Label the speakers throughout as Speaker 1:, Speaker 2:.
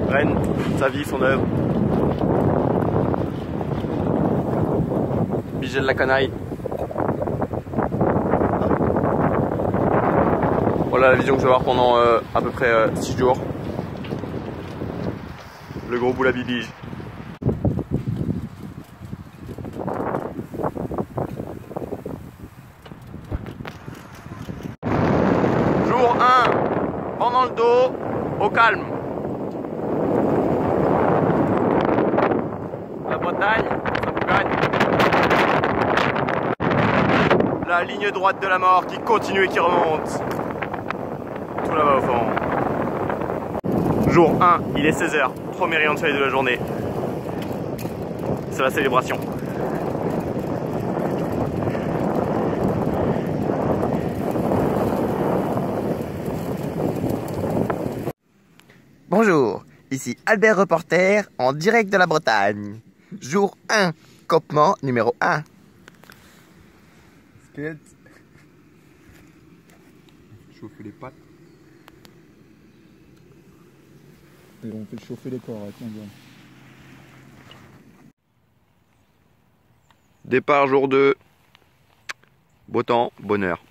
Speaker 1: Rennes, sa vie, son œuvre. Bigel la canaille. Voilà la vision que je vais avoir pendant à peu près 6 jours. Le gros boule à bibige. Jour 1, pendant le dos, au calme. La Bretagne, ça vous gagne. La ligne droite de la mort qui continue et qui remonte. Tout là-bas au fond. Jour 1, il est 16 h, premier rayon de soleil de la journée. C'est la célébration.
Speaker 2: Bonjour, ici Albert Reporter en direct de la Bretagne. Jour 1, campement numéro 1.
Speaker 3: Skate. Chauffer les pattes. Et on fait chauffer les corps, tiens bien.
Speaker 1: Départ jour 2. Beau temps, bonheur.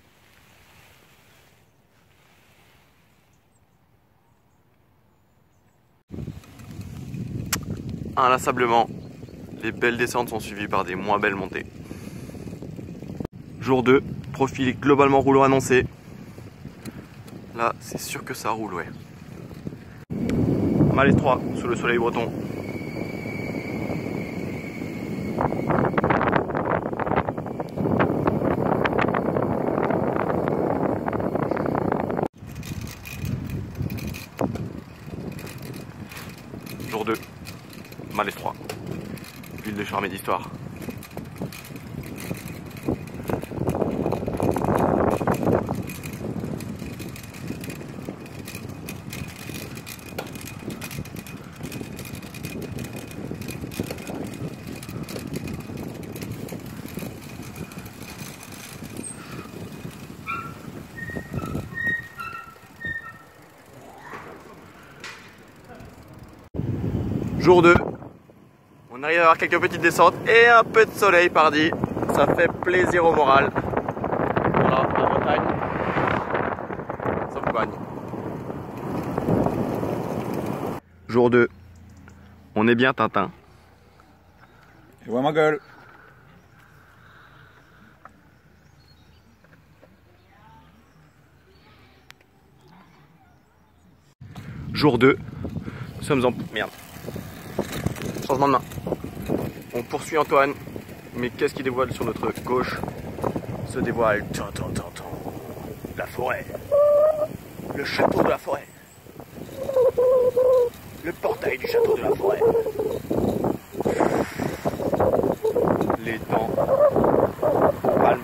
Speaker 1: Inlassablement, les belles descentes sont suivies par des moins belles montées. Jour 2, profil globalement roulant annoncé. Là, c'est sûr que ça roule, ouais. Malaise 3, sous le soleil breton. Jour 2, malaise 3. Ville de charme et d'histoire. Jour 2, on arrive à avoir quelques petites descentes et un peu de soleil pardi, ça fait plaisir au moral. Voilà, la Bretagne, ça vous gagne. Jour 2, on est bien Tintin.
Speaker 3: Et vois ma gueule.
Speaker 1: Jour 2, nous sommes en... Merde. Changement de main. On poursuit Antoine, mais qu'est-ce qui dévoile sur notre gauche? Se dévoile la forêt. Le château de la forêt. Le portail du château de la forêt. Les dents. Palme.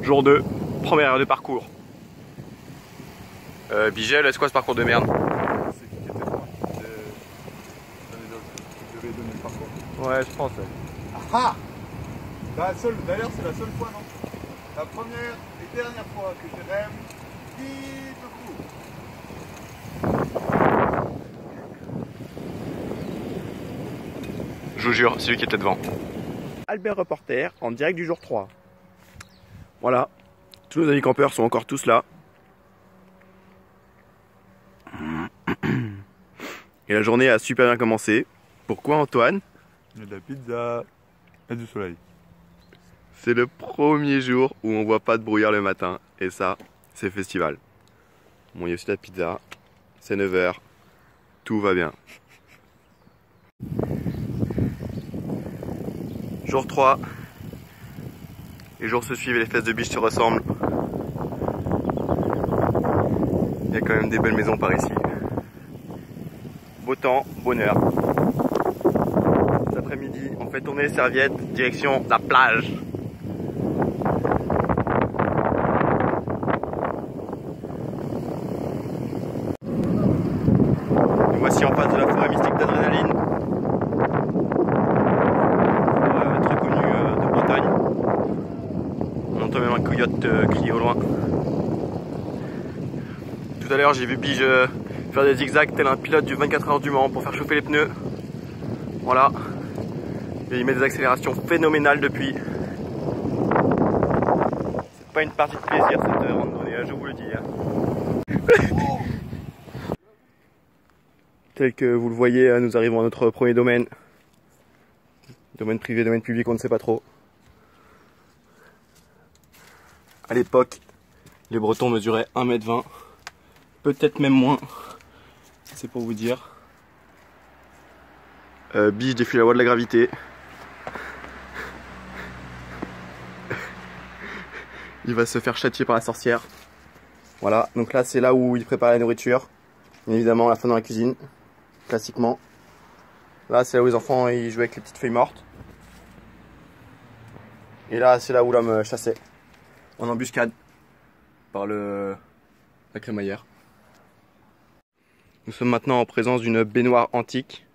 Speaker 1: Jour 2, première heure de parcours. Bigel, c'est quoi ce parcours de merde?
Speaker 3: C'est qui était moi. Je devais donner le parcours.
Speaker 1: Ouais, je pense.
Speaker 3: Ah, d'ailleurs, c'est la seule fois, non? La première et dernière fois que j'ai rêvé vite au cours.
Speaker 1: Je vous jure, c'est lui qui était devant. Albert Reporter en direct du jour 3. Voilà, tous nos amis campeurs sont encore tous là. Et la journée a super bien commencé. Pourquoi Antoine?
Speaker 3: Il y a de la pizza et du soleil.
Speaker 1: C'est le premier jour où on voit pas de brouillard le matin. Et ça, c'est festival. Bon, il y a aussi de la pizza. C'est 9 h. Tout va bien. Jour 3. Les jours se suivent et les fesses de biche se ressemblent. Il y a quand même des belles maisons par ici. Beau temps, bonheur. Cet après-midi, on fait tourner les serviettes, direction la plage. crier au loin. Tout à l'heure j'ai vu Bige faire des zigzags tel un pilote du 24 heures du Mans pour faire chauffer les pneus. Voilà. Et il met des accélérations phénoménales depuis. C'est pas une partie de plaisir cette randonnée, je vous le dis. Tel que vous le voyez, nous arrivons à notre premier domaine. Domaine privé, domaine public, on ne sait pas trop. À l'époque, les Bretons mesuraient 1,20 m, peut-être même moins, c'est pour vous dire. Bige défie la loi de la gravité. Il va se faire châtier par la sorcière. Voilà, donc là c'est là où il prépare la nourriture. Bien évidemment, la fin dans la cuisine, classiquement. Là c'est là où les enfants ils jouaient avec les petites feuilles mortes. Et là c'est là où l'homme chassait. En embuscade. Par la crémaillère. Nous sommes maintenant en présence d'une baignoire antique.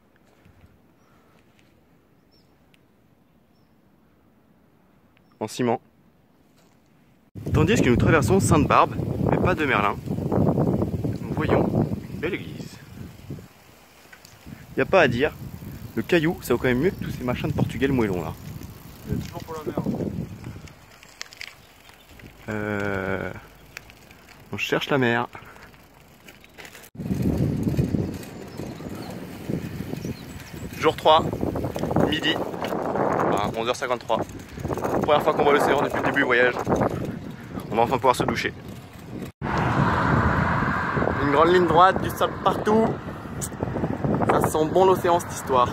Speaker 1: En ciment. Tandis que nous traversons Sainte-Barbe, mais pas de Merlin. Nous voyons une belle église. Y a pas à dire, le caillou ça vaut quand même mieux que tous ces machins de Portugais le moellon là.
Speaker 3: Il y a toujours pour la mer.
Speaker 1: On cherche la mer. Jour 3, midi, à 11h53. Première fois qu'on voit l'océan depuis le début du voyage. On va enfin pouvoir se doucher. Une grande ligne droite, du sable partout. Ça sent bon l'océan cette histoire.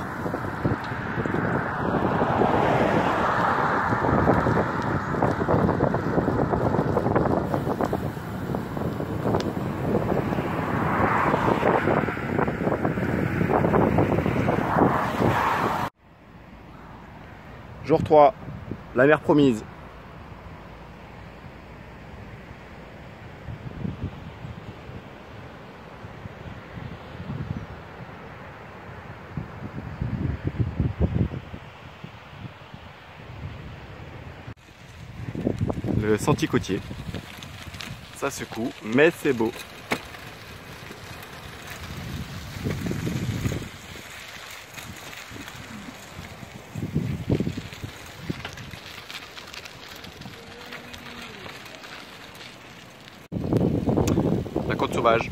Speaker 1: Jour 3, la mer promise. Le sentier côtier. Ça secoue, mais c'est beau. La côte sauvage.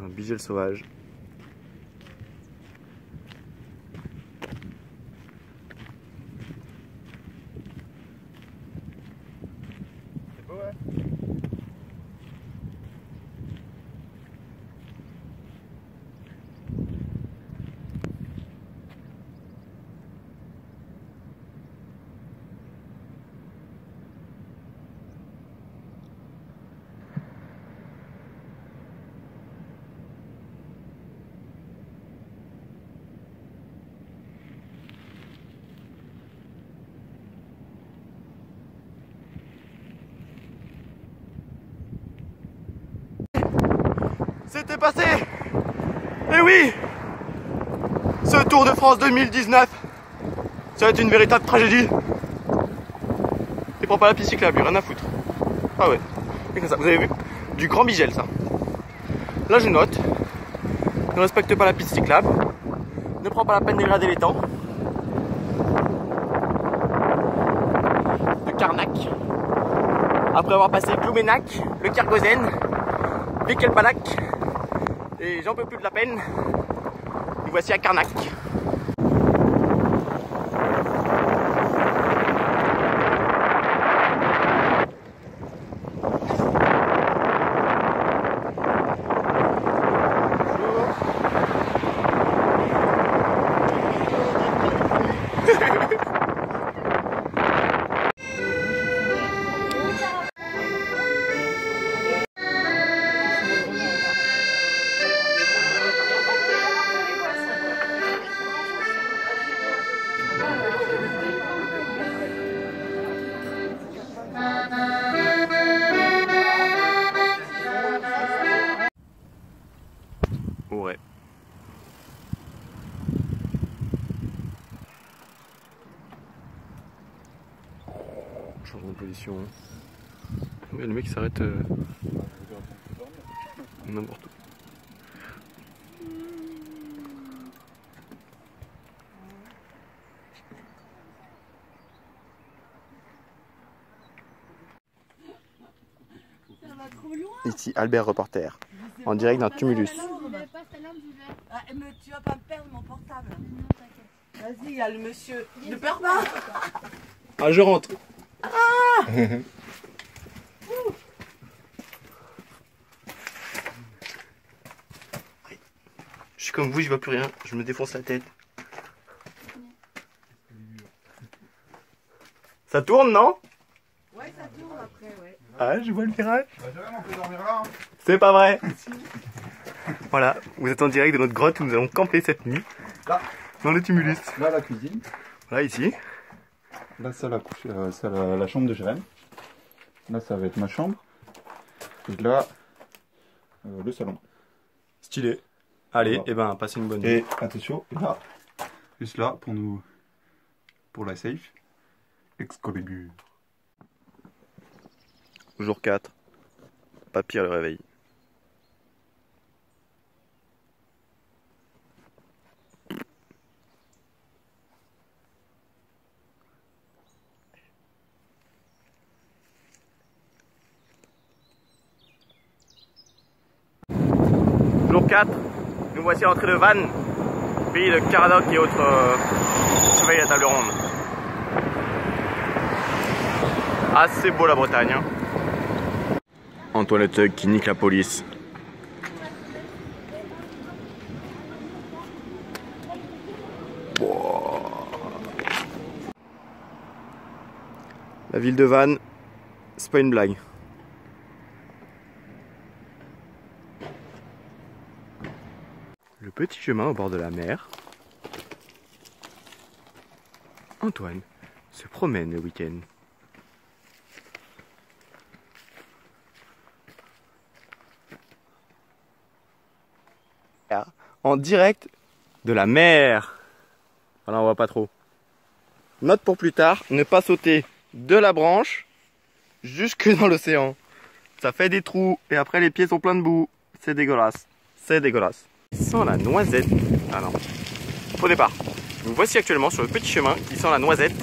Speaker 1: Un bigel sauvage.
Speaker 3: C'est beau, ouais.
Speaker 1: C'était passé. Et oui, ce Tour de France 2019, ça va être une véritable tragédie. Il prend pas la piste cyclable, rien à foutre. Ah ouais, c'est comme ça, vous avez vu, du grand bigel ça. Là je note, ne respecte pas la piste cyclable, ne prend pas la peine de dégrader les temps. De Carnac, après avoir passé Plouménac, le Kergozen, Vikelpalac, et j'en peux plus de la peine. Nous voici à Carnac. position. Ouais, le mec s'arrête n'importe où.
Speaker 2: Ici, Albert reporter, en direct d'un tumulus.
Speaker 4: Ah, mais tu vas pas me perdre mon portable. Vas-y, il y a le monsieur. Ne perds pas.
Speaker 1: Ah, je rentre.
Speaker 2: Je suis comme vous, je vois plus rien, je me défonce la tête.
Speaker 1: Ça tourne, non?
Speaker 4: Ouais, ça tourne après, ouais.
Speaker 1: Ah, je vois le virage.
Speaker 3: Bah, Jérém, on peut dormir là. Hein.
Speaker 1: C'est pas vrai. Voilà, vous êtes en direct de notre grotte où nous allons camper cette nuit.
Speaker 3: Là.
Speaker 1: Dans le tumulus.
Speaker 3: Là, la cuisine.
Speaker 1: Voilà, ici.
Speaker 3: Là, ça, la chambre de Jérém. Là, ça va être ma chambre. Et là, le salon.
Speaker 1: Stylé. Allez,
Speaker 3: Voilà.
Speaker 1: et ben, passez une bonne nuit.
Speaker 3: Et attention, là, juste là, pour la safe. Excalibur.
Speaker 1: Jour 4. Pas pire le réveil. Jour 4. Nous voici à l'entrée de Vannes, pays de Caradoc et autres chevaliers à la table ronde. Assez beau la Bretagne. Hein. Antoine Tug qui nique la police. La ville de Vannes, c'est pas une blague. Le petit chemin au bord de la mer. Antoine se promène le week-end. En direct de la mer. Voilà, on voit pas trop. Note pour plus tard, ne pas sauter de la branche jusque dans l'océan. Ça fait des trous et après les pieds sont pleins de boue. C'est dégueulasse. C'est dégueulasse. Sans la noisette. Ah non. Faux départ. Nous voici actuellement sur le petit chemin qui sent la noisette.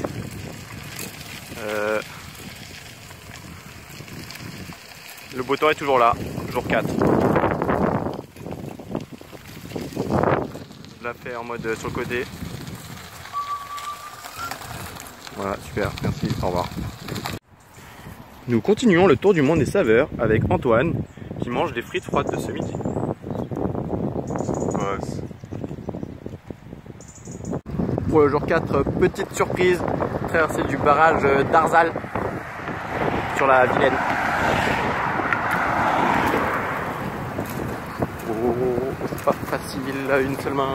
Speaker 1: Le beau temps est toujours là. Jour 4. Je la fais en mode sur le côté. Voilà, super, merci, au revoir. Nous continuons le tour du monde des saveurs avec Antoine qui mange des frites froides de ce midi. Pour le jour 4, petite surprise, traversée du barrage d'Arzal sur la Vilaine. Oh, c'est pas facile à une seule main.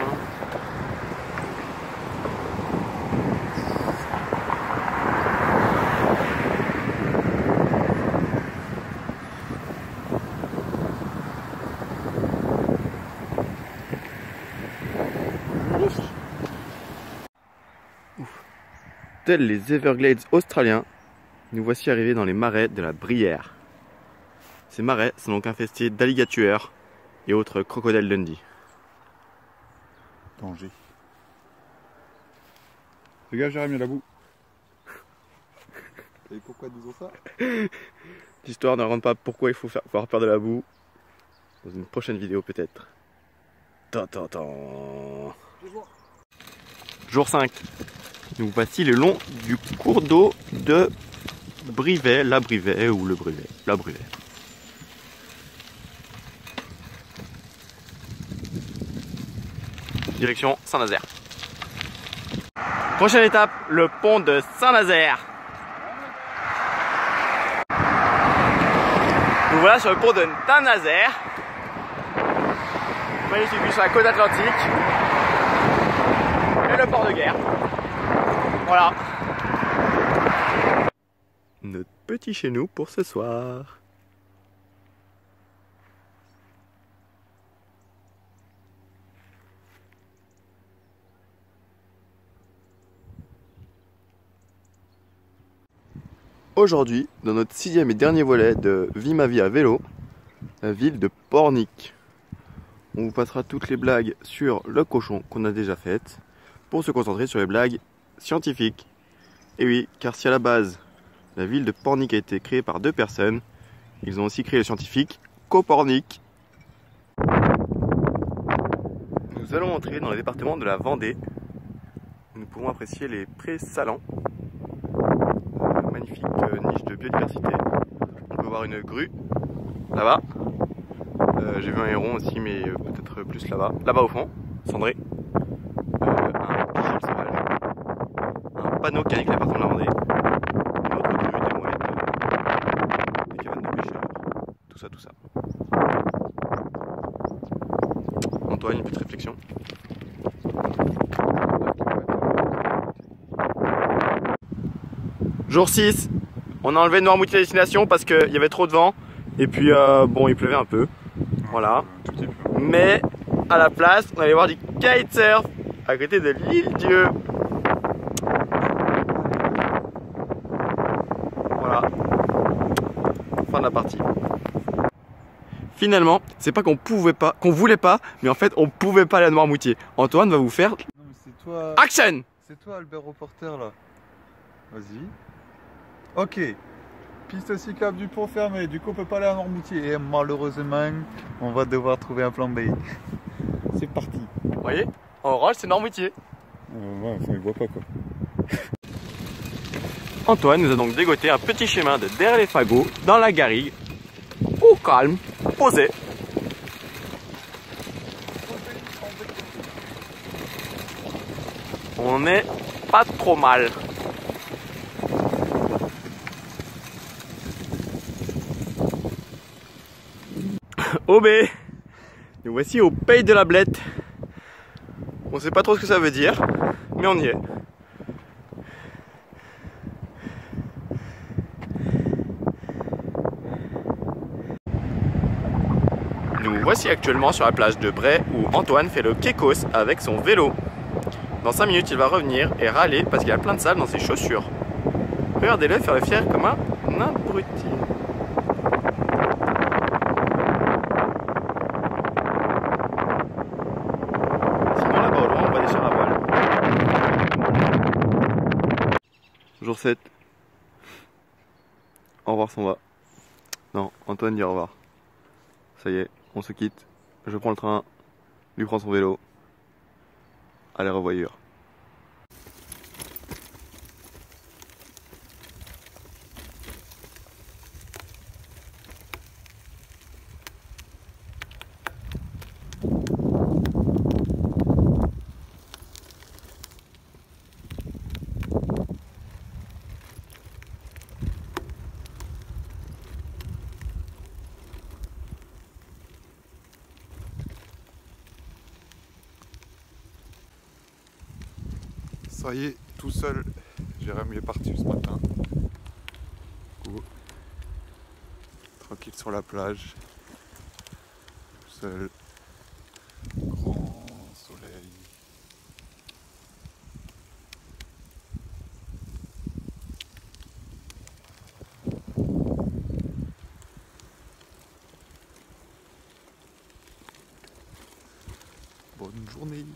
Speaker 1: Tels les Everglades australiens, nous voici arrivés dans les marais de la Brière. Ces marais sont donc infestés d'alligators et autres crocodiles Dundee.
Speaker 3: Danger. Regarde, Jérém, il y a la boue. Et pourquoi disons ça?
Speaker 1: L'histoire ne rend pas pourquoi il faut avoir peur de la boue. Dans une prochaine vidéo peut-être. Jour 5. Nous voici le long du cours d'eau de Brivet, la Brivet ou le Brivet, la Brivet. Direction Saint-Nazaire. Prochaine étape, le pont de Saint-Nazaire. Nous voilà sur le pont de Saint-Nazaire. Magnifique vue sur la côte atlantique. Et le port de guerre. Voilà. Notre petit chez nous pour ce soir. aujourd'hui dans notre 6e et dernier volet de Vie ma vie à vélo, la ville de Pornic. On vous passera toutes les blagues sur le cochon qu'on a déjà faites pour se concentrer sur les blagues scientifiques. Et oui, car si à la base la ville de Pornic a été créée par 2 personnes, ils ont aussi créé le scientifique Copornic. Nous allons entrer dans le département de la Vendée. Nous pouvons apprécier les prés salants. Magnifique niche de biodiversité. On peut voir une grue là-bas. J'ai vu un héron aussi, mais peut-être plus là-bas. Là-bas au fond, cendré. Un pigeon sauvage. Un panneau qui indique l'appartement de la Vendée. Une autre grue, des mouettes, des cabanes de pêcheurs. Tout ça, tout ça. Antoine, une petite réflexion. Jour 6, on a enlevé Noirmoutier à destination parce qu'il y avait trop de vent. Et puis bon, il pleuvait un peu. Voilà. Mais à la place, on allait voir du kitesurf à côté de l'île Dieu. Voilà. Fin de la partie. Finalement, c'est pas qu'on pouvait pas, qu'on voulait pas, mais en fait on pouvait pas aller à Noirmoutier. Antoine va vous faire.
Speaker 3: Non, mais c'est toi.
Speaker 1: Action!
Speaker 3: C'est toi, Albert Reporter, là. Vas-y. Ok. Piste cyclable du pont fermé. Du coup, on peut pas aller à Noirmoutier. Et malheureusement, on va devoir trouver un plan B. C'est parti.
Speaker 1: Vous voyez? En orange, c'est Noirmoutier.
Speaker 3: Ouais, enfin, il voit pas quoi.
Speaker 1: Antoine nous a donc dégoté un petit chemin de derrière les fagots, dans la garrigue, au calme, posé. On est pas trop mal. OB, nous voici au Pays de la Blette. On sait pas trop ce que ça veut dire, mais on y est. Nous voici actuellement sur la plage de Bray où Antoine fait le kékos avec son vélo. Dans 5 minutes, il va revenir et râler parce qu'il a plein de sable dans ses chaussures. Regardez-le faire le fier comme un abruti. Sinon là-bas au loin, on va déchirer la voile. Jour 7. Au revoir s'en va. Non, Antoine dit au revoir. Ça y est, on se quitte. Je prends le train, lui prend son vélo. Allez, revoyure.
Speaker 3: Ça y est, tout seul, Jérém est parti ce matin. Du coup, tranquille sur la plage. Tout seul. Grand soleil. Bonne journée.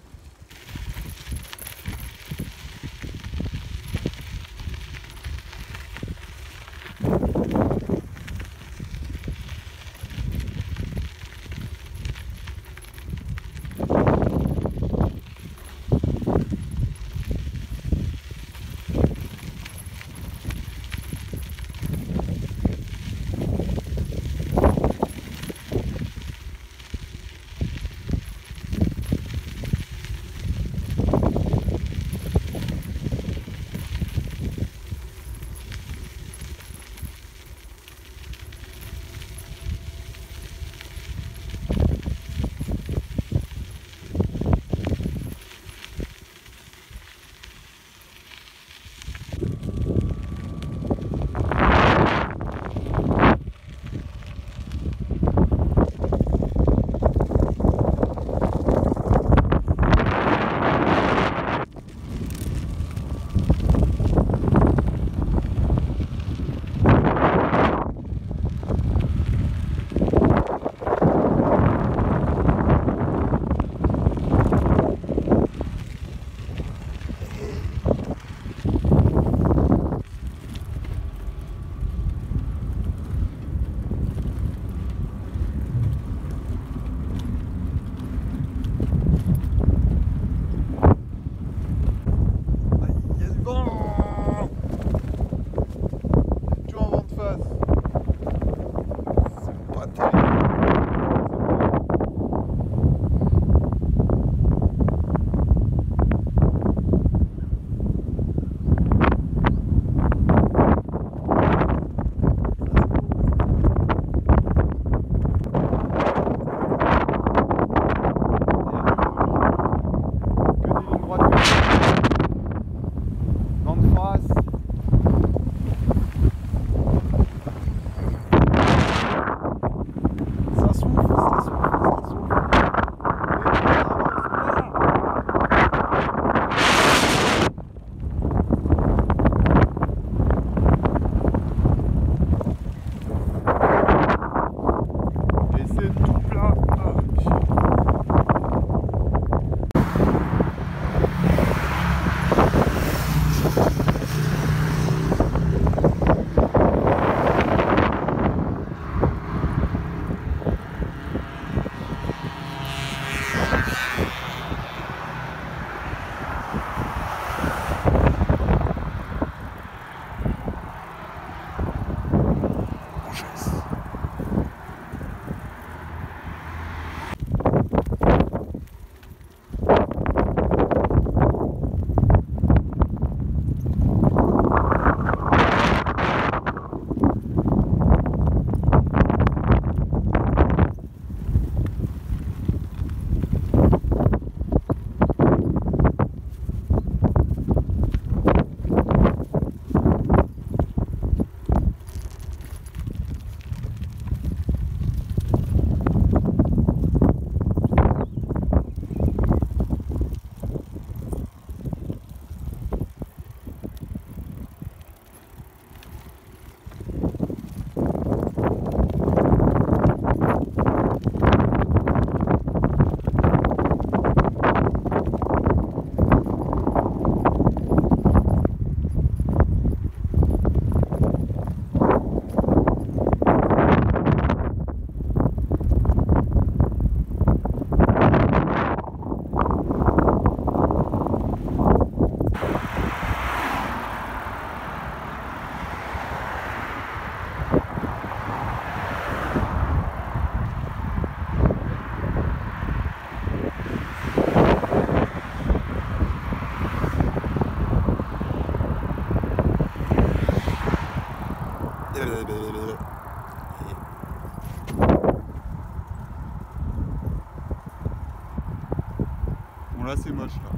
Speaker 3: Bon là c'est moche là.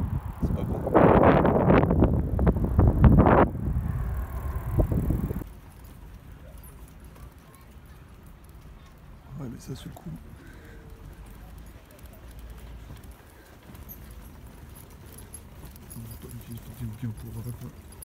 Speaker 3: C'est pas bon. Ouais mais ça c'est le coup. Viens pour voir.